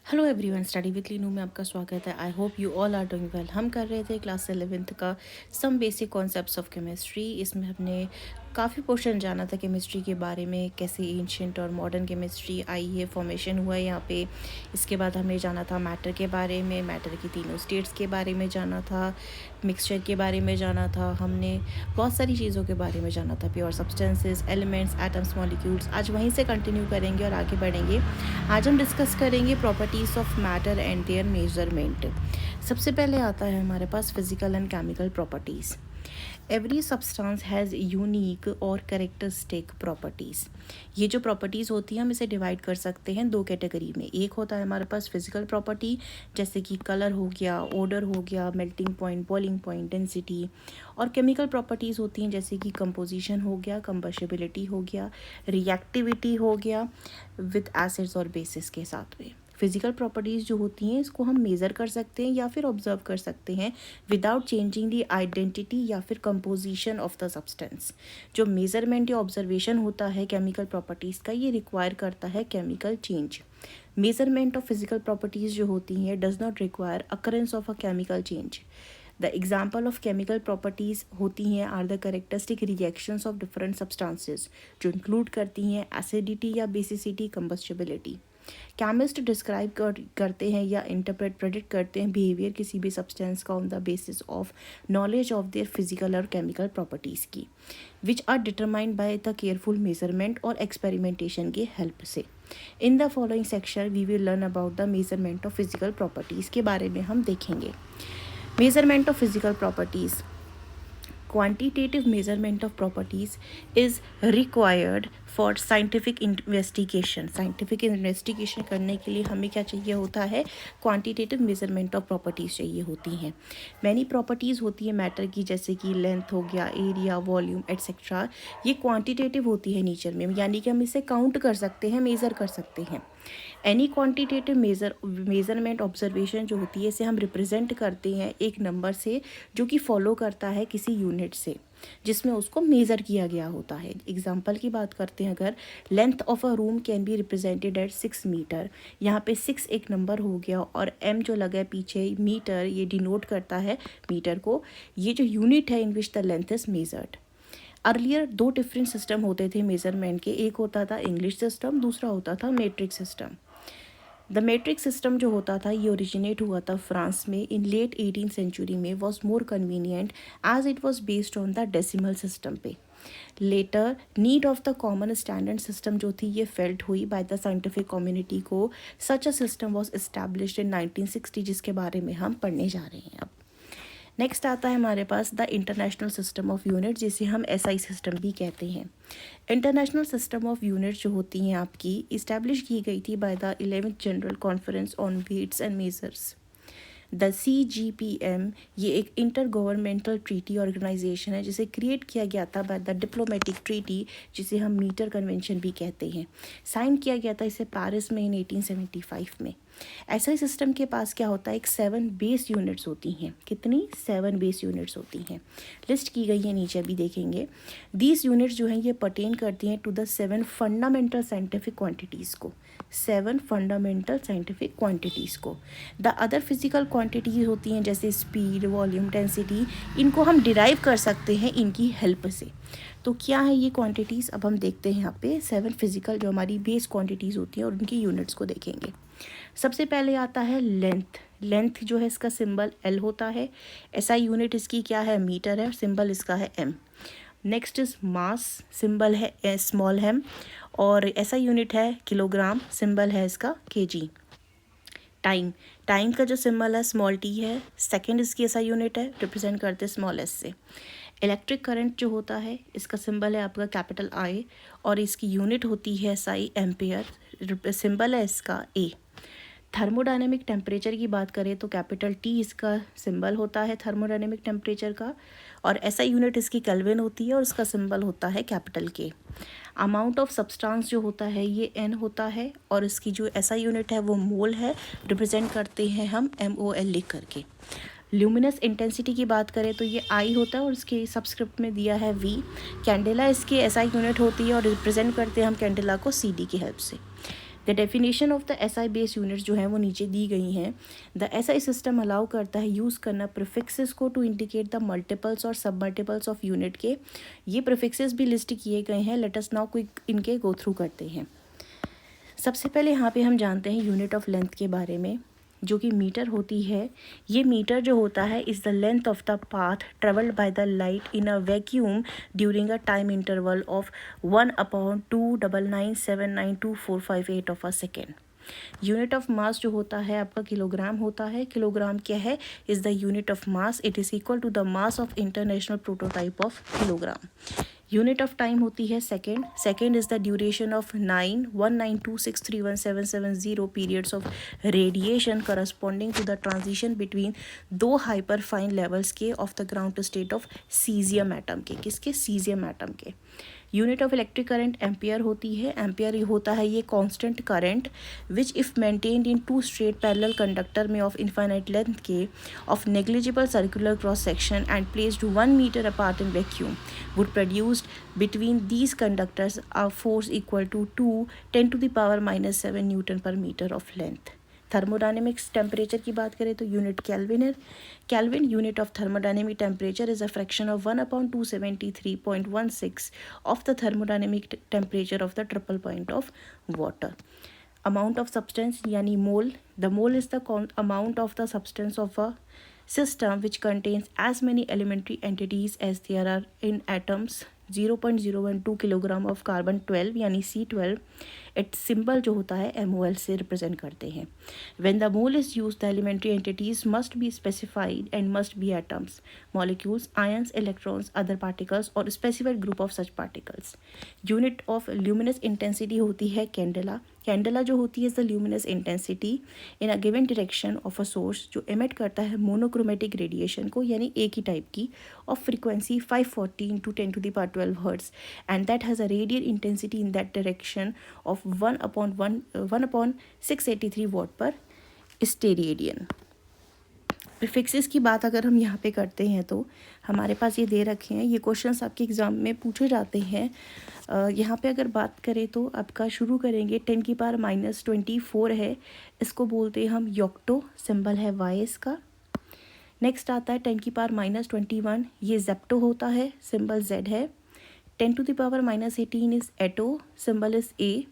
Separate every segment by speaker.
Speaker 1: Hello everyone, study with Leenu में आपका स्वागत है। I hope you all are doing well. हम कर रहे थे क्लास 11th का some basic concepts of chemistry. इसमें हमने काफ़ी पोर्शन जाना था केमिस्ट्री के बारे में, कैसे एंशियंट और मॉडर्न केमिस्ट्री आई है, फॉर्मेशन हुआ है यहाँ पे। इसके बाद हमने जाना था मैटर के बारे में, मैटर की तीनों स्टेट्स के बारे में जाना था, मिक्सचर के बारे में जाना था, हमने बहुत सारी चीज़ों के बारे में जाना था, pure substances, elements, atoms, molecules. आज वहीं से कंटिन्यू करेंगे और आगे बढ़ेंगे। आज हम डिस्कस करेंगे properties of matter and their measurement. सबसे पहले आता है हमारे पास physical and chemical properties. Every substance has unique और कैरेक्टरिस्टिक प्रॉपर्टीज़। ये जो प्रॉपर्टीज़ होती हैं हम इसे डिवाइड कर सकते हैं दो कैटेगरी में। एक होता है हमारे पास फिजिकल प्रॉपर्टी, जैसे कि कलर हो गया, ओडर हो गया, melting point, boiling point, density. और केमिकल प्रॉपर्टीज़ होती हैं जैसे कि कंपोजिशन हो गया, कंबशिबिलिटी हो गया, रिएक्टिविटी हो गया विद एसिड्स और बेसिस के साथ में। फिजिकल प्रॉपर्टीज़ जो होती हैं इसको हम मेज़र कर सकते हैं या फिर ऑब्जर्व कर सकते हैं विदाउट चेंजिंग द आइडेंटिटी या फिर कंपोजिशन ऑफ द सब्सटेंस। जो मेज़रमेंट या ऑब्जर्वेशन होता है केमिकल प्रॉपर्टीज़ का, ये रिक्वायर करता है chemical change. Measurement of physical properties जो होती हैं does not require occurrence of a chemical change. The example of chemical properties होती हैं are the characteristic reactions of different substances, जो इंक्लूड करती हैं एसिडिटी या बेसिसिटी, कंबस्टिबिलिटी। केमिस्ट डिस्क्राइब करते हैं या इंटरप्रेट प्रेडिक्ट करते हैं बिहेवियर किसी भी सब्सटेंस का on the basis of knowledge of their physical और केमिकल प्रॉपर्टीज़ की, which are determined by the careful measurement और एक्सपेरिमेंटेशन के हेल्प से। In the following section we will learn about the measurement of physical properties के बारे में हम देखेंगे। Measurement of physical properties. Quantitative measurement of properties is required for scientific investigation. Scientific investigation करने के लिए हमें क्या चाहिए होता है? Quantitative measurement of properties चाहिए होती हैं। Many properties होती है मैटर की, जैसे कि लेंथ हो गया, एरिया, वॉल्यूम एट्सेट्रा। ये क्वांटिटेटिव होती है नेचर में, यानी कि हम इसे काउंट कर सकते हैं, मेज़र कर सकते हैं। एनी क्वांटिटेटिव मेज़रमेंट ऑब्जर्वेशन जो होती है इसे हम रिप्रेजेंट करते हैं एक नंबर से, जो कि फॉलो करता है किसी यूनिट से जिसमें उसको मेज़र किया गया होता है। एग्जांपल की बात करते हैं अगर, length of a room can be represented at 6 metre. यहाँ पे 6 एक नंबर हो गया और m जो लगा है पीछे मीटर, ये डिनोट करता है मीटर को। ये जो यूनिट है in which the length is measured. Earlier दो डिफरेंट सिस्टम होते थे मेज़रमेंट के, एक होता था इंग्लिश सिस्टम, दूसरा होता था metric system. The metric system जो होता था ये ओरिजिनेट हुआ था फ्रांस में इन लेट 18th सेंचुरी में, was more convenient as it was based on the decimal system पे। Later need of the common standard system जो थी ये फेल्ट हुई बाय द साइंटिफिक कम्युनिटी को। Such a system was established in 1960, जिसके बारे में हम पढ़ने जा रहे हैं अब। नेक्स्ट आता है हमारे पास the international system of unit, जिसे हम SI सिस्टम भी कहते हैं। इंटरनेशनल सिस्टम ऑफ यूनिट जो होती हैं आपकी इस्टेब्लिश की गई थी by the 11th general conference on weights and measures. The CGPM ये एक इंटर गवर्नमेंटल ट्रीटी ऑर्गेनाइजेशन है जिसे क्रिएट किया गया था बाय द डिप्लोमेटिक ट्रीटी, जिसे हम मीटर कन्वेंशन भी कहते हैं। साइन किया गया था इसे पेरिस में इन 1875 में। SI सिस्टम के पास क्या होता है, एक 7 बेस यूनिट्स होती हैं। कितनी? 7 बेस यूनिट्स होती हैं, लिस्ट की गई है नीचे भी देखेंगे। दीज यूनिट्स जो हैं ये पर्टेन करती हैं to the 7 fundamental scientific quantities को, 7 फंडामेंटल साइंटिफिक क्वांटिटीज़ को। द अदर फिजिकल क्वांटिटीज़ होती हैं जैसे स्पीड, वॉल्यूम, डेंसिटी, इनको हम डिराइव कर सकते हैं इनकी हेल्प से। तो क्या है ये क्वांटिटीज़, अब हम देखते हैं यहाँ पे 7 फिजिकल जो हमारी बेस क्वांटिटीज़ होती हैं और उनकी यूनिट्स को देखेंगे। सबसे पहले आता है लेंथ। लेंथ जो है इसका सिंबल L होता है। SI यूनिट इसकी क्या है, मीटर है, सिंबल इसका है M। Next is mass, symbol है स्मॉल m, और SI यूनिट है किलोग्राम, सिंबल है इसका kg। टाइम, टाइम का जो सिंबल है स्मॉल t है, सेकेंड इसकी SI यूनिट है, रिप्रेजेंट करते हैं स्मॉल s से। इलेक्ट्रिक करंट जो होता है इसका सिंबल है आपका कैपिटल I, और इसकी यूनिट होती है SI एम्पेयर, सिंबल है इसका A। थर्मोडायनेमिक टेम्परेचर की बात करें तो कैपिटल T इसका सिंबल होता है थर्मोडायनेमिक टेम्परेचर का, और SI यूनिट इसकी केल्विन होती है और इसका सिंबल होता है capital K। Amount of substance जो होता है ये N होता है, और इसकी जो SI यूनिट है वो मोल है, रिप्रेजेंट करते हैं हम MOL लिख करके। ल्यूमिनस इंटेंसिटी की बात करें तो ये I होता है और इसके सबस्क्रिप्ट में दिया है V। कैंडेला इसकी SI यूनिट होती है और रिप्रेजेंट करते हैं हम कैंडेला को CD की हेल्प से। The definition of the SI base units जो है वो नीचे दी गई हैं. द एसआई सिस्टम अलाउ करता है यूज़ करना प्रीफिक्सेस को टू इंडिकेट द मल्टीपल्स और सब मल्टीपल्स ऑफ यूनिट के. ये प्रीफिक्सेस भी लिस्ट किए गए हैं. लेट अस नाउ क्विक इनके गो थ्रू करते हैं. सबसे पहले यहाँ पे हम जानते हैं यूनिट ऑफ लेंथ के बारे में, जो कि मीटर होती है. ये मीटर जो होता है is the length of the path travelled by the light in a vacuum during a time interval of 1/299792458 of a second. Unit of मास जो होता है आपका किलोग्राम होता है. किलोग्राम क्या है? Is the unit of mass. It is equal to the mass of international prototype of kilogram. Unit of time होती है second. Second is the duration of 91926317770 periods of radiation corresponding to the transition between दो hyper fine levels के of the ground state of caesium atom के. किसके? Caesium atom के. Unit of electric current ampere होती है. Ampere होता है ये constant current which if maintained in two straight parallel conductor में ऑफ इनफाइनाइट लेंथ के of negligible circular cross section and placed 1 metre apart in vacuum would produced between these conductors a force equal to 10⁻⁻7 newton per metre of length. Thermodynamics temperature की बात करें तो unit kelvin है. Kelvin unit of thermodynamic temperature is a fraction of 1/273.16 of the thermodynamic temperature of the triple point of water. Amount of substance यानी mole. The mole is the amount of the substance of a system which contains as many elementary entities as there are in atoms. 0.012 kilogram of carbon 12 यानी C12. It's symbol जो होता है MOL से represent करते हैं. When the mole is used, the elementary entities must be specified and must be atoms, molecules, ions, electrons, other particles or specified group of such particles. Unit of luminous intensity होती है candela. Candela जो होती है is the luminous intensity in a given direction of a source जो emit करता है monochromatic radiation को, यानी एक ही टाइप की, of frequency 514 to 10⁻12 hertz and that has a radial intensity in that direction of 1/683 what पर स्टेरेडियन. प्रीफिक्सेस की बात अगर हम यहाँ पे करते हैं तो हमारे पास ये दे रखे हैं. ये क्वेश्चंस आपके एग्ज़ाम में पूछे जाते हैं. यहाँ पे अगर बात करें तो आपका शुरू करेंगे 10⁻⁻24 है. इसको बोलते हैं हम योक्टो. सिंबल है वाई इसका. नेक्स्ट आता है 10⁻⁻21. ये जेप्टो होता है. सिंबल जेड है. 10⁻⁻18 is atto. Symbol is A.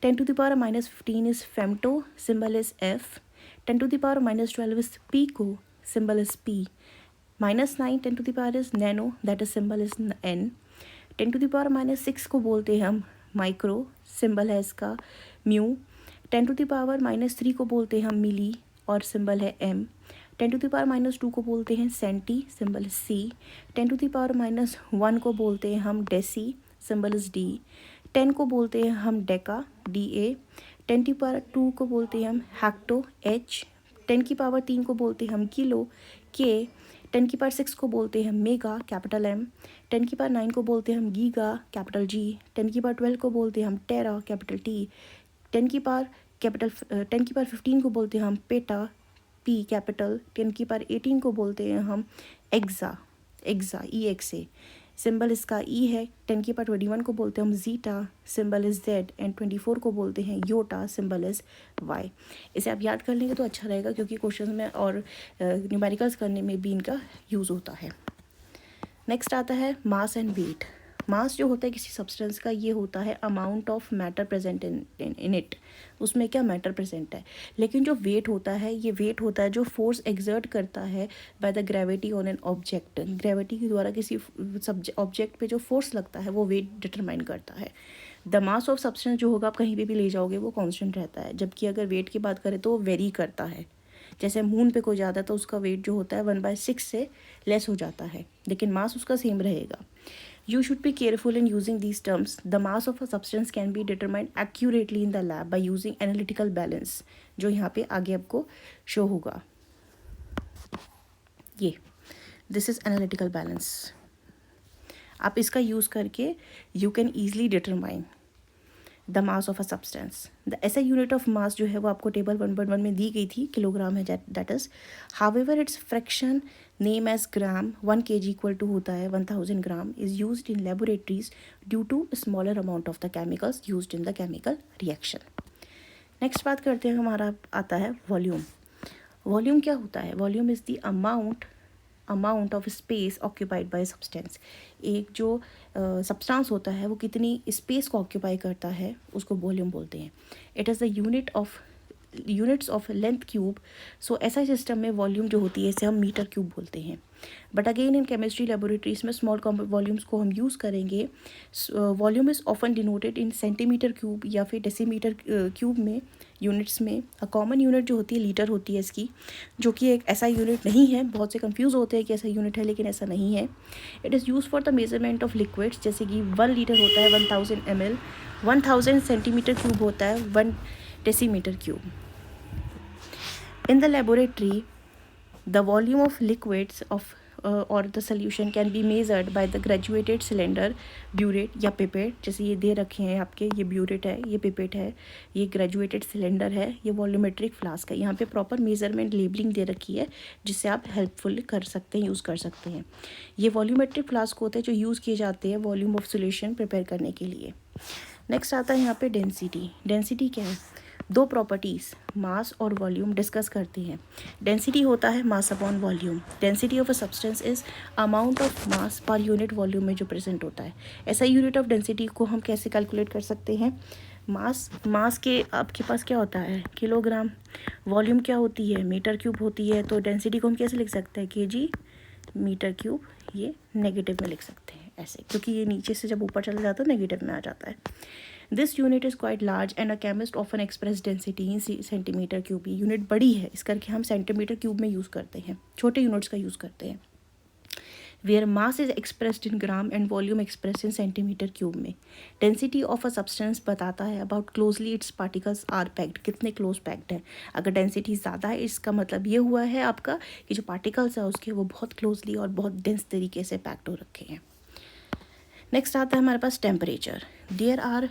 Speaker 1: 10⁻⁻15 is femto. Symbol is F. 10⁻⁻12 is pico, symbol is P. -9 10 to the power is nano, that is symbol is N. 10⁻⁻6 को बोलते हैं हम माइक्रो. सिंबल है इसका म्यू. 10⁻⁻3 को बोलते हैं हम मिली और सिंबल है M. 10⁻⁻2 को बोलते हैं सेंटी. Symbol C. 10⁻⁻1 को बोलते हैं हम डेसी. Symbol is D. 10 को बोलते हैं हम डेका. DA. 10⁻2 को बोलते हैं हम हेक्टो. H. 10⁻3 को बोलते हैं हम किलो. K. 10⁻6 को बोलते हैं हम मेगा. Capital M. 10⁻9 को बोलते हैं हम गीगा. Capital G. 10⁻12 को बोलते हैं हम टेरा. Capital T. 10⁻15 को बोलते हैं हम पेटा. P. कैपिटल. 10⁻18 को बोलते हैं हम एक्सा. EXA. सिंबल इसका E है. 10⁻21 को बोलते हैं हम zeta. Symbol is Z. And 24 को बोलते हैं योटा. Symbol is Y. इसे आप याद कर लेंगे तो अच्छा रहेगा क्योंकि क्वेश्चन में और न्यूमेरिकल्स करने में भी इनका यूज़ होता है. नेक्स्ट आता है मास एंड वेट. मास जो होता है किसी सब्सटेंस का, ये होता है amount of matter present in it. उसमें क्या मैटर प्रेजेंट है. लेकिन जो वेट होता है, ये वेट होता है जो फोर्स एक्सर्ट करता है by the gravity on an object. Gravity के द्वारा किसी ऑब्जेक्ट पे जो फोर्स लगता है वो वेट डिटरमाइन करता है. द मास ऑफ सब्सटेंस जो होगा आप कहीं पे भी ले जाओगे वो कांस्टेंट रहता है. जबकि अगर वेट की बात करें तो वो वेरी करता है. जैसे मून पे कोई जाता है तो उसका वेट जो होता है 1/6 से लेस हो जाता है, लेकिन मास उसका सेम रहेगा. You should be careful in using these terms. The mass of a substance can be determined accurately in the lab by using analytical balance, जो यहाँ पे आगे आपको शो होगा. ये this is analytical balance. आप इसका यूज़ करके you can easily determine the mass of a substance. The SI unit of mass जो है वो आपको टेबल 1.1 में दी गई थी, किलोग्राम है. that is however its fraction name as gram 1 kg equal to होता है 1000 gram is used in laboratories due to smaller amount of the chemicals used in the chemical reaction. Next बात करते हैं, हमारा आता है वॉल्यूम। वॉल्यूम क्या होता है? Volume is the amount of space occupied by substance. एक जो सब्सटेंस होता है वो कितनी स्पेस को ऑक्यूपाई करता है उसको वॉल्यूम बोलते हैं। It is the units of length cube. So ऐसा सिस्टम में वॉल्यूम जो होती है इसे हम मीटर क्यूब बोलते हैं। But again in chemistry laboratories में स्मॉल वॉल्यूम्स को हम यूज़ करेंगे। Volume is often denoted in centimetre cube या फिर डेसीमीटर क्यूब में, यूनिट्स में। कॉमन यूनिट जो होती है लीटर होती है इसकी, जो कि एक ऐसा यूनिट नहीं है। बहुत से कंफ्यूज होते हैं कि ऐसा यूनिट है, लेकिन ऐसा नहीं है। It is use for the measurement of liquids, जैसे कि 1 लीटर होता है 1000 ml, 1000 सेंटीमीटर क्यूब होता है 1 decimetre cube. In the laboratory, the volume of liquids or the solution can be measured by the graduated cylinder, burette या pipette। जैसे ये दे रखे हैं आपके, ये burette है, ये pipette है, ये graduated cylinder है, ये volumetric flask है। यहाँ पे proper measurement labeling दे रखी है जिससे आप helpful कर सकते हैं, यूज़ कर सकते हैं। ये volumetric flask होते हैं जो यूज़ किए जाते हैं वॉल्यूम ऑफ सोल्यूशन प्रिपेयर करने के लिए। नेक्स्ट आता है यहाँ पे डेंसिटी। डेंसिटी क्या है? दो प्रॉपर्टीज़ मास और वॉल्यूम डिस्कस करते हैं। डेंसिटी होता है mass upon volume. Density of a substance is amount of mass per unit volume में जो प्रेजेंट होता है। ऐसा यूनिट ऑफ डेंसिटी को हम कैसे कैलकुलेट कर सकते हैं? मास के आपके पास क्या होता है? किलोग्राम। वॉल्यूम क्या होती है? मीटर क्यूब होती है। तो डेंसिटी को हम कैसे लिख सकते हैं? KG metre cube. ये नेगेटिव में लिख सकते हैं ऐसे, क्योंकि ये नीचे से जब ऊपर चला जाता है नेगेटिव में आ जाता है। This unit is quite large and a chemist often express density in centimetre cube. Unit बड़ी है, इस करके हम सेंटीमीटर क्यूब में यूज़ करते हैं, छोटे यूनिट्स का यूज़ करते हैं। Where mass is expressed in gram and volume express in centimetre cube में। डेंसिटी ऑफ अ सब्सटेंस बताता है about closely its particles are packed, कितने क्लोज पैक्ड हैं। अगर डेंसिटी ज़्यादा है इसका मतलब ये हुआ है आपका कि जो पार्टिकल्स है उसके वो बहुत क्लोजली और बहुत डेंस तरीके से पैक्ड हो रखे हैं। नेक्स्ट आता है हमारे पास temperature. There are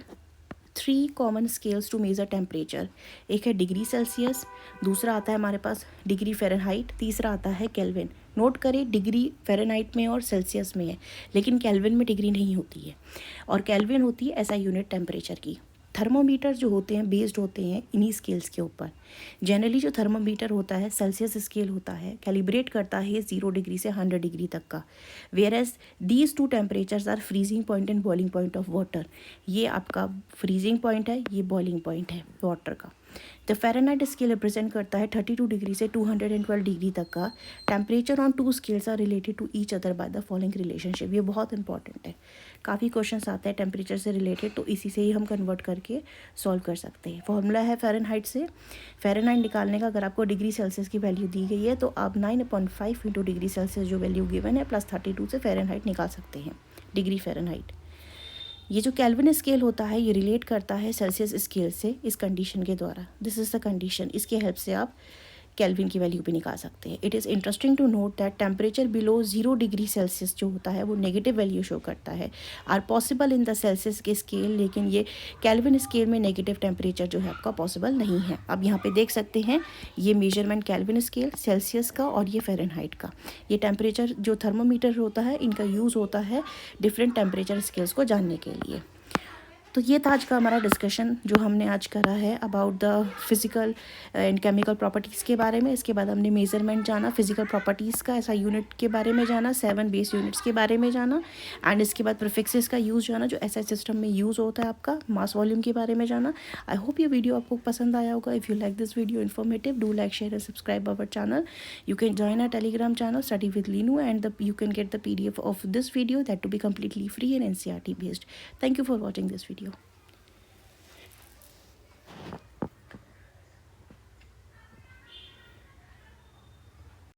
Speaker 1: 3 common scales to measure temperature. एक है डिग्री सेल्सियस, दूसरा आता है हमारे पास डिग्री फ़ारेनहाइट, तीसरा आता है केल्विन। नोट करें डिग्री फ़ारेनहाइट में और सेल्सियस में है, लेकिन केल्विन में डिग्री नहीं होती है, और केल्विन होती है ऐसा यूनिट टेम्परेचर की। थर्मोमीटर जो होते हैं बेस्ड होते हैं इन्हीं स्केल्स के ऊपर। जनरली जो थर्मोमीटर होता है सेल्सियस स्केल होता है, कैलिब्रेट करता है 0 डिग्री से 100 डिग्री तक का। Where as these 2 temperatures are freezing point and boiling point of water. ये आपका फ्रीजिंग पॉइंट है, ये बॉइलिंग पॉइंट है वाटर का। द फ़ारेनहाइट स्केल रिप्रेजेंट करता है 32 डिग्री से 212 डिग्री तक का। Temperature on 2 scales are related to each other by the following relationship. ये बहुत इंपॉर्टेंट है, काफ़ी क्वेश्चंस आते हैं टेम्परेचर से रिलेटेड, तो इसी से ही हम कन्वर्ट करके सॉल्व कर सकते हैं। फॉर्मूला है फ़ारेनहाइट से। फ़ारेनहाइट निकालने का, अगर आपको डिग्री सेल्सियस की वैल्यू दी गई है तो आप 9/5 इंटू डिग्री सेल्सियस जो वैल्यू गिवन है प्लस 32 से फ़ारेनहाइट निकाल सकते हैं, डिग्री फ़ारेनहाइट। ये जो केल्विन स्केल होता है ये रिलेट करता है सेल्सियस स्केल से इस कंडीशन के द्वारा। दिस इज़ द कंडीशन, इसके हेल्प से आप केल्विन की वैल्यू भी निकाल सकते हैं। It is interesting to note that temperature below 0 degree Celsius जो होता है वो नेगेटिव वैल्यू शो करता है, are possible in the Celsius के स्केल, लेकिन ये केल्विन स्केल में नेगेटिव टेम्परेचर जो है आपका पॉसिबल नहीं है। अब यहाँ पे देख सकते हैं ये मेजरमेंट केल्विन स्केल सेल्सियस का और ये फ़ारेनहाइट का। ये टेम्परेचर जो थर्मोमीटर होता है इनका यूज़ होता है डिफरेंट टेम्परेचर स्केल्स को जानने के लिए। तो ये था आज का हमारा डिस्कशन जो हमने आज करा है about the physical and chemical properties के बारे में। इसके बाद हमने मेज़रमेंट जाना, फिज़िकल प्रॉपर्टीज़ का ऐसा यूनिट के बारे में जाना, 7 बेस यूनिट्स के बारे में जाना, एंड इसके बाद प्रीफिक्सेस का यूज़ जाना जो ऐसा सिस्टम में यूज़ होता है आपका, मास वॉल्यूम के बारे में जाना। आई होप ये वीडियो आपको पसंद आया होगा। If you like this video informative, do like, share and subscribe our channel. You can join our Telegram channel Study with Linu, and you can get the PDF of this video that to be completely free and NCERT based. Thank you for watching this video.